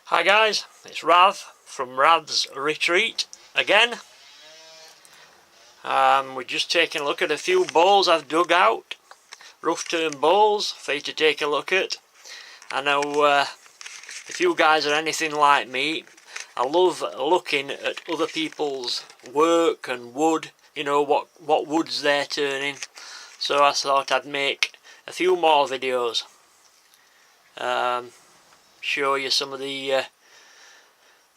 Hi guys, it's Rav from Rav's Retreat again. We're just taking a look at a few bowls I've dug out. Rough turn bowls for you to take a look at. I know if you guys are anything like me, I love looking at other people's work and wood, you know, what woods they're turning. So I thought I'd make a few more videos. Show you some of the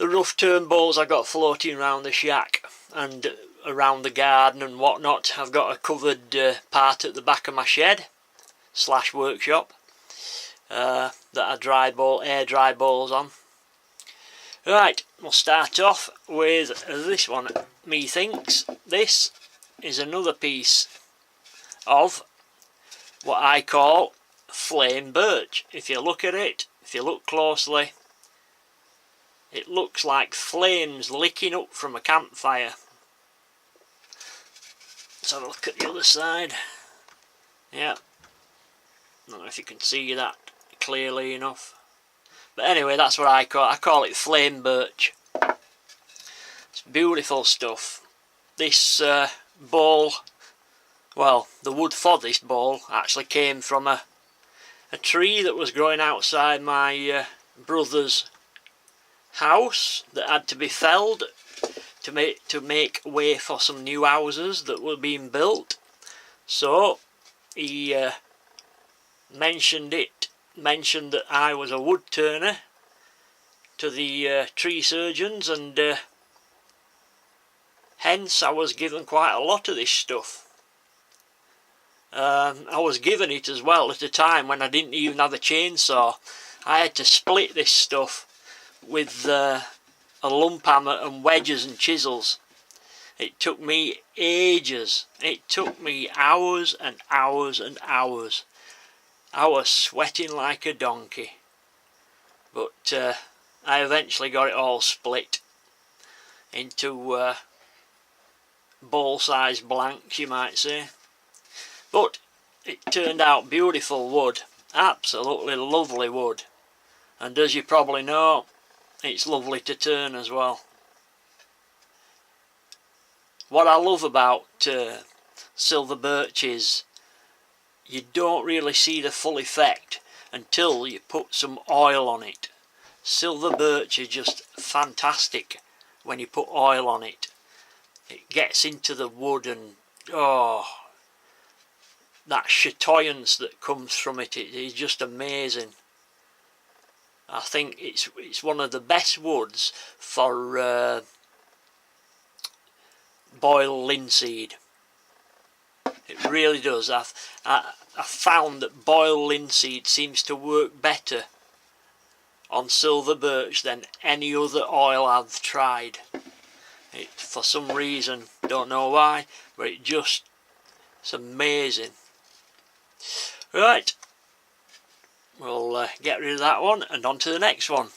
rough turn bowls I got floating around the shack and around the garden and whatnot. I've got a covered part at the back of my shed / workshop that I air dry bowls on. Right, we'll start off with this one. Methinks this is another piece of what I call flame birch. If you look at it, if you look closely, it looks like flames licking up from a campfire. Let's have a look at the other side. Yeah, I don't know if you can see that clearly enough. But anyway, that's what I call it flame birch. It's beautiful stuff. This bowl, well, the wood for this bowl actually came from a tree that was growing outside my brother's house that had to be felled to make way for some new houses that were being built. So he mentioned that I was a wood turner to the tree surgeons, and hence I was given quite a lot of this stuff. I was given it as well at a time when I didn't even have a chainsaw. I had to split this stuff with a lump hammer and wedges and chisels. It took me ages. It took me hours and hours and hours. I was sweating like a donkey. But I eventually got it all split into bowl-sized blanks, you might say. But it turned out beautiful wood. Absolutely lovely wood. And as you probably know, it's lovely to turn as well. What I love about silver birch is you don't really see the full effect until you put some oil on it. Silver birch is just fantastic when you put oil on it. It gets into the wood and oh, that chatoyance that comes from it is just amazing. I think it's one of the best woods for boiled linseed. It really does. I found that boiled linseed seems to work better on silver birch than any other oil I've tried. For some reason, don't know why, but it's amazing. Right. We'll get rid of that one and on to the next one,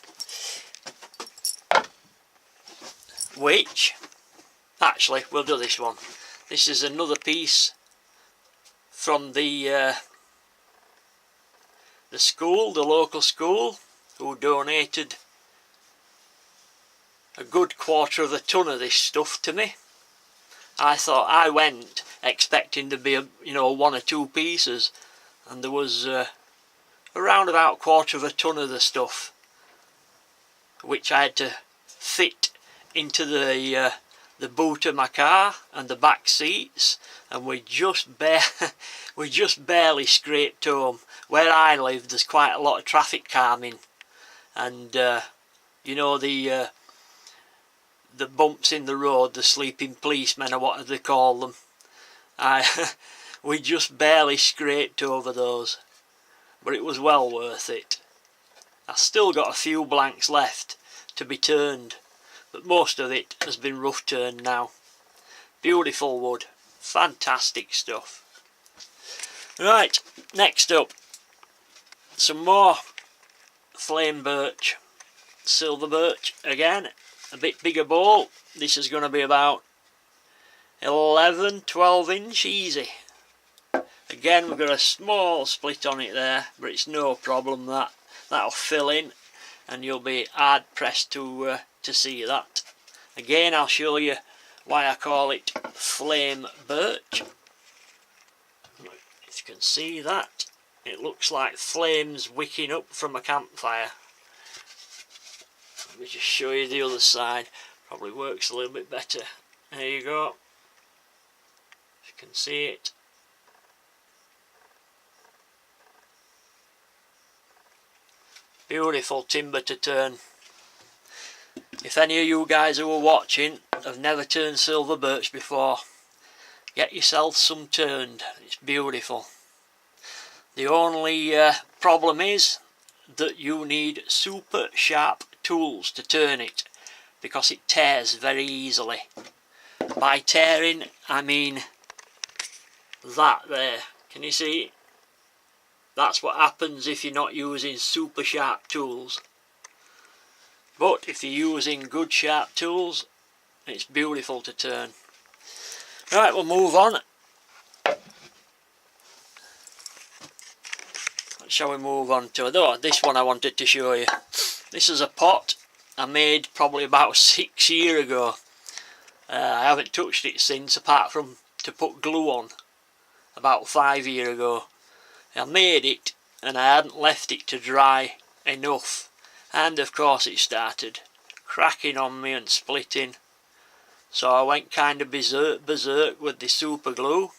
which actually we'll do this one. This is another piece from the school, the local school, who donated a good 1/4 ton of this stuff to me. I went expecting to be 1 or 2 pieces, and there was around about 1/4 ton of the stuff, which I had to fit into the boot of my car and the back seats, and we just barely scraped home. Where I live, there's quite a lot of traffic calming, and you know, the bumps in the road, the sleeping policemen or what they call them. We just barely scraped over those. But it was well worth it. I've still got a few blanks left to be turned, but most of it has been rough turned now. Beautiful wood, fantastic stuff. Right, next up, some more flame birch, silver birch again, a bit bigger bowl. This is going to be about 11-12 inch easy. Again, we've got a small split on it there, but it's no problem. That'll fill in. and you'll be hard pressed to see that. Again, I'll show you why I call it flame birch. If you can see that, it looks like flames wicking up from a campfire. Let me just show you the other side. Probably works a little bit better. There you go. If you can see it. Beautiful timber to turn. If any of you guys who are watching have never turned silver birch before, get yourself some turned. It's beautiful. The only problem is that you need super sharp tools to turn it, because it tears very easily. By tearing, I mean that there. Can you see? That's what happens if you're not using super sharp tools. But if you're using good sharp tools, it's beautiful to turn. Right, we'll move on. Shall we move on to this one I wanted to show you. This is a pot I made probably about 6 years ago. I haven't touched it since, apart from to put glue on about 5 years ago. I made it and I hadn't left it to dry enough, and of course it started cracking on me and splitting, so I went kind of berserk with the super glue,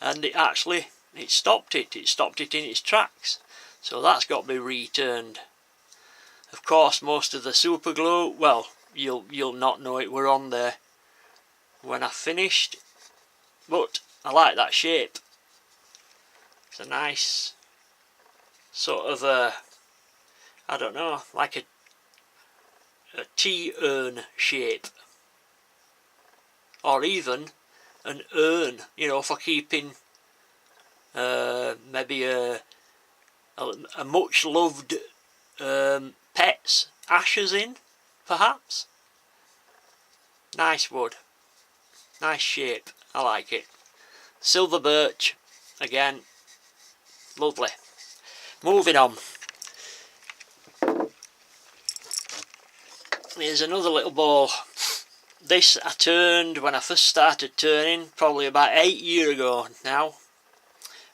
and it stopped it in its tracks. So that's got to be returned. Of course, most of the super glue, well, you'll not know it were on there when I finished, but I like that shape. It's a nice sort of I don't know, like a tea urn shape, or even an urn, you know, for keeping maybe a much loved pet's ashes in, perhaps. Nice wood, nice shape, I like it. Silver birch, again, lovely. Moving on. Here's another little ball. This I turned when I first started turning, probably about 8 years ago now.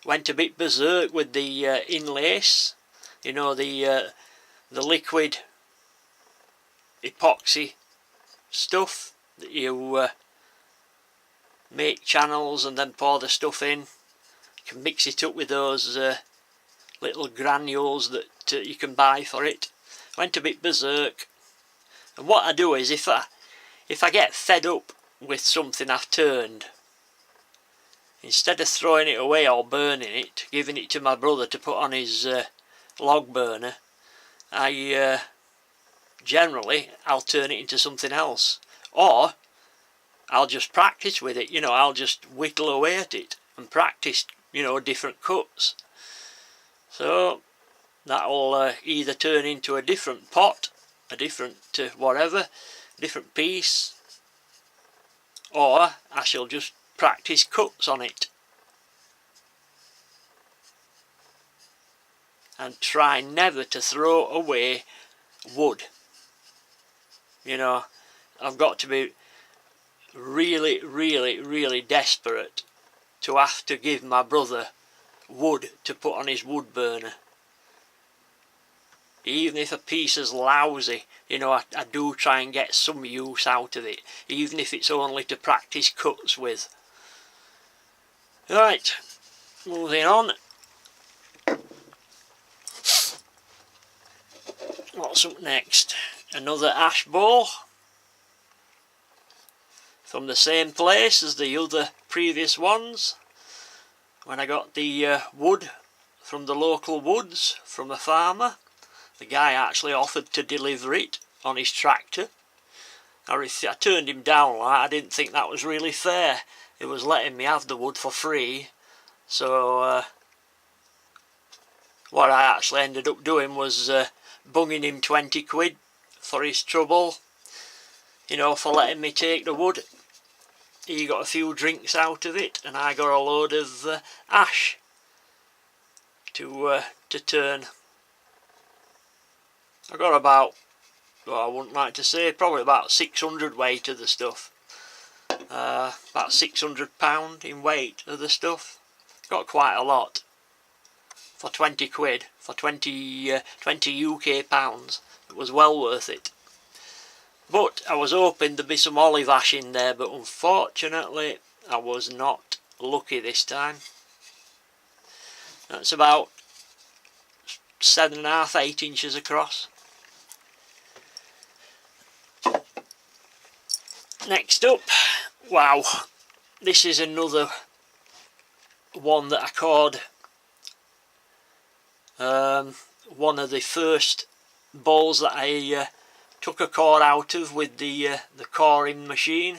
Went a bit berserk with the inlace, you know, the liquid epoxy stuff that you make channels and then pour the stuff in. You can mix it up with those little granules that you can buy for it. Went a bit berserk, and what I do is if I get fed up with something I've turned, instead of throwing it away or burning it, giving it to my brother to put on his log burner, I generally I'll turn it into something else, or I'll just practice with it. You know, I'll just whittle away at it and practice, you know, different cuts. So that'll either turn into a different pot, a different whatever, different piece, or I shall just practice cuts on it and try never to throw away wood. You know, I've got to be really, really, really desperate to have to give my brother wood to put on his wood burner. Even if a piece is lousy, you know, I do try and get some use out of it, even if it's only to practice cuts with. Right, moving on. What's up next? Another ash bowl from the same place as the other previous ones. When I got the wood from the local woods from a farmer, the guy actually offered to deliver it on his tractor. I turned him down. I didn't think that was really fair. He was letting me have the wood for free. So what I actually ended up doing was bunging him 20 quid for his trouble, you know, for letting me take the wood. He got a few drinks out of it, and I got a load of ash to turn. I got about, well, I wouldn't like to say, probably about 600 weight of the stuff. About £600 in weight of the stuff. Got quite a lot for 20 quid, for 20 UK pounds. It was well worth it. But I was hoping there'd be some olive ash in there, but unfortunately I was not lucky this time. That's about 7.5, 8 inches across. Next up, wow, this is another one that I caught. One of the first balls that I took a core out of with the coring machine,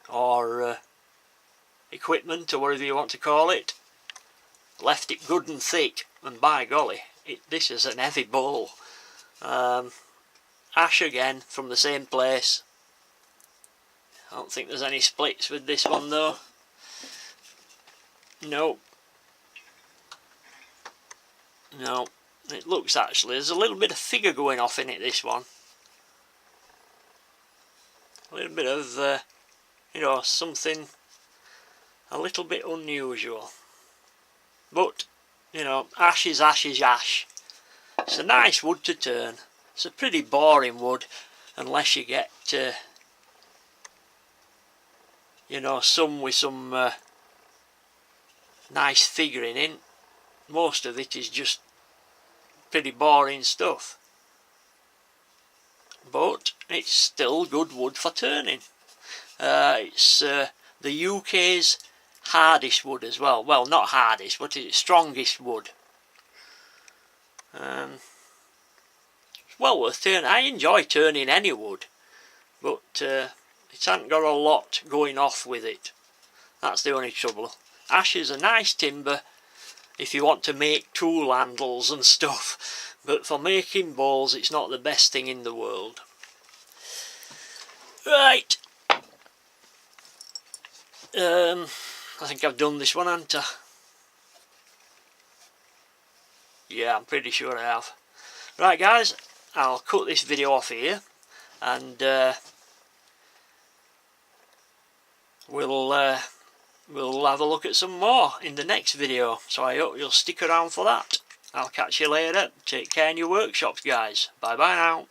or equipment, or whatever you want to call it. Left it good and thick, and by golly, this is an heavy ball. Ash again from the same place. I don't think there's any splits with this one though. No. No. It looks, actually, there's a little bit of figure going off in it, this one. A little bit of, you know, something a little bit unusual. But, you know, ash is ash is ash. It's a nice wood to turn. It's a pretty boring wood, unless you get, you know, some with some nice figuring in. Most of it is just pretty boring stuff. But it's still good wood for turning. It's the UK's hardest wood as well. Well, not hardest, but it's strongest wood. It's well worth turning. I enjoy turning any wood, but it hasn't got a lot going off with it. That's the only trouble. Ash is a nice timber if you want to make tool handles and stuff, but for making balls it's not the best thing in the world. Right, I think I've done this one, haven't I? Yeah, I'm pretty sure I have. Right guys, I'll cut this video off here, and we'll have a look at some more in the next video, so I hope you'll stick around for that. I'll catch you later. Take care in your workshops, guys. Bye bye now.